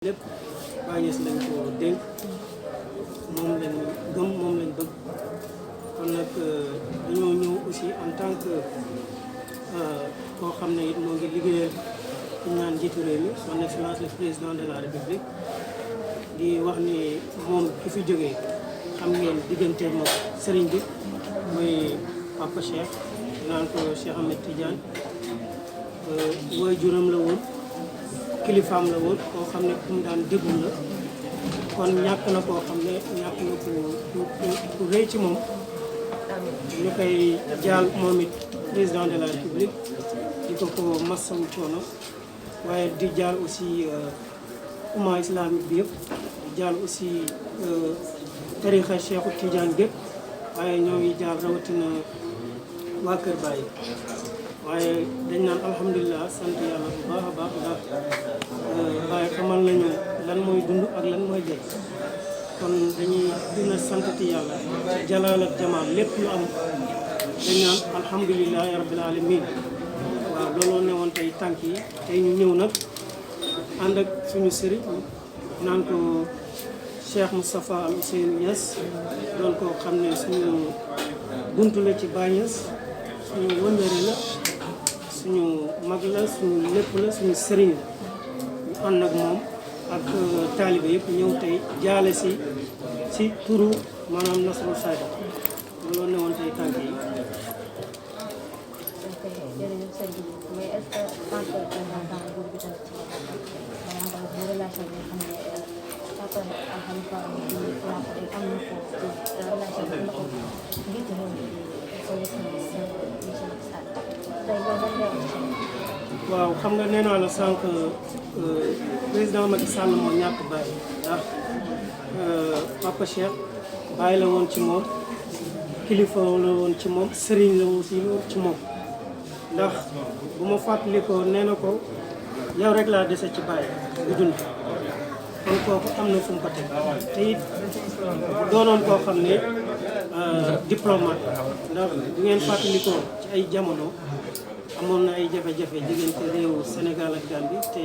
lépp Baye Niass lañ ko dénk moom lañ gëm moom lañ bëgg kon nag dañoo ñëw aussi en tant que koo xam ne it moo ngi liggéeyal ñu naan njiitu réew mi son excellence le président de la république di wax ni moom ki fi jógee xam ngeen digganteem moom sëriñ bi muy Papa Cheikh naan ko Cheikh Ahmed Tidiane waajuram la woon kilifaam la woon koo xam ne ku mu daan déglu la kon ñàkk na koo xam ne ñàkk na ku rëy ci moom ñu koy jaal moom it président de la république di ko massawu coono waaye di jaal aussi umma islamique bi yëpp di jaal aussi tarixa Cheikhu Tidiane gépp waaye ñoo ngi jaal rawatina waa Kër Baye waaye dañ naan alhamdulilah sant yàlla bu baax a baax ndax Baye xamal nañu lan mooy dund ak lan mooy dee kon dañuy dina santati yàlla jalaal ak jamaal lépp lu am dañ naan alhamdulilahi rabbil alamin waaw looloo ne woon tey tànk yi tey ñu ñëw nag ànd ak suñu sëriñ naan ko Cheikh Moustapha Al Ousseynou Niass doon ko xam ne suñu buntu la ci Baye Niass suñu wëndëre la suñu mag la suñu lépp la suñu sëriñ la ñu ànd ak moom ak taalibe yëpp ñëw tey jaale si turu maanaam Nasrul Fayda looloo ne woon tey tànk yi. waaw xam nga nee naa la sànq président Macky Sall moo ñàkk Baye ndax Papa Cheikh Baye la woon ci moom kilifa la woon ci moom sëriñ la aussi ci moom ndax bu ma fàttalikoo nee na ko yow rek laa dese ci Baye bu dund kon kooku am na fu mu ko teg te it doonoon koo xam ne diplomate ndax bu ngeen fàttalikoo ci ay jamono amoon na ay jafe-jafe diggante réewu Sénégal ak Gambie te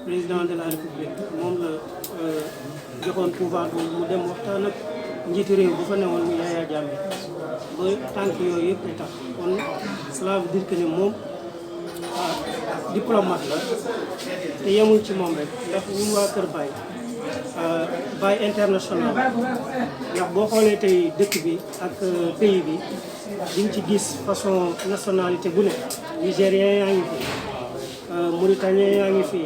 président de la république moom la joxoon pouvoir boobu mu dem waxtaan ak njiitu réew bu fa newoon mu Yaya Jammeh ba tànk yooyu yëpp tax kon cela veut dire que ne moom diplomate la te yemul ci moom rek ndax ñun waa Kër Baye Baye international ndax boo xoolee tey dëkk bi ak pays bi diñ ci gis façon nationalité bu ne nigérien yaa ngi fi mauritanien yaa ngi fi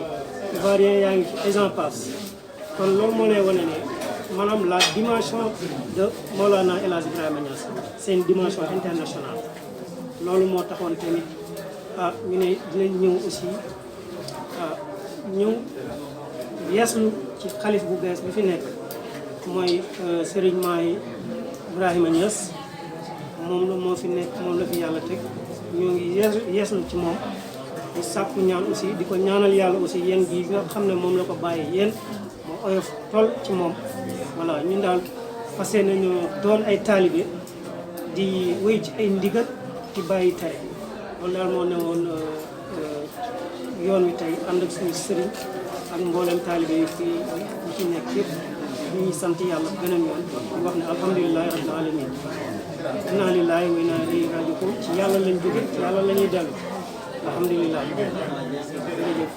ivoirien yaa ngi fi et j'en passe kon loolu moo lay wane ne maanaam la dimension de Maulana El Hadj Ibrahima Niass c'est une dimension internationale loolu moo taxoon tamit ñu ne dinañ ñëw aussi ñëw yeeslu ci xalif bu bees bi fi nekk mooy Serigne Mahi Ibrahima Niass moom la moo fi nekk moom la fi yàlla teg ñoo ngi yeeslu ci moom di sàkku ñaan aussi di ko ñaanal yàlla aussi yéen gi nga xam ne moom la ko bàyyi yéen moo oyof tool ci moom voilà ñun daal fas yéene nañu doon ay taalibe di wéy ci ay ndigal di bàyyi tere loolu daal moo ne woon yoon wi tey ànd ak suñu sëriñ ak mboolem taalibe yi fii ñu ci nekk yëpp ñu ngi sant yàlla beneen yoon di wax ne alhamdulilahi rabbil alamin inna lillahi wa inna ilayhi raji'un ci yàlla lañ jóge ci yàlla la ñuy dellu alhamdulilah jërëjëf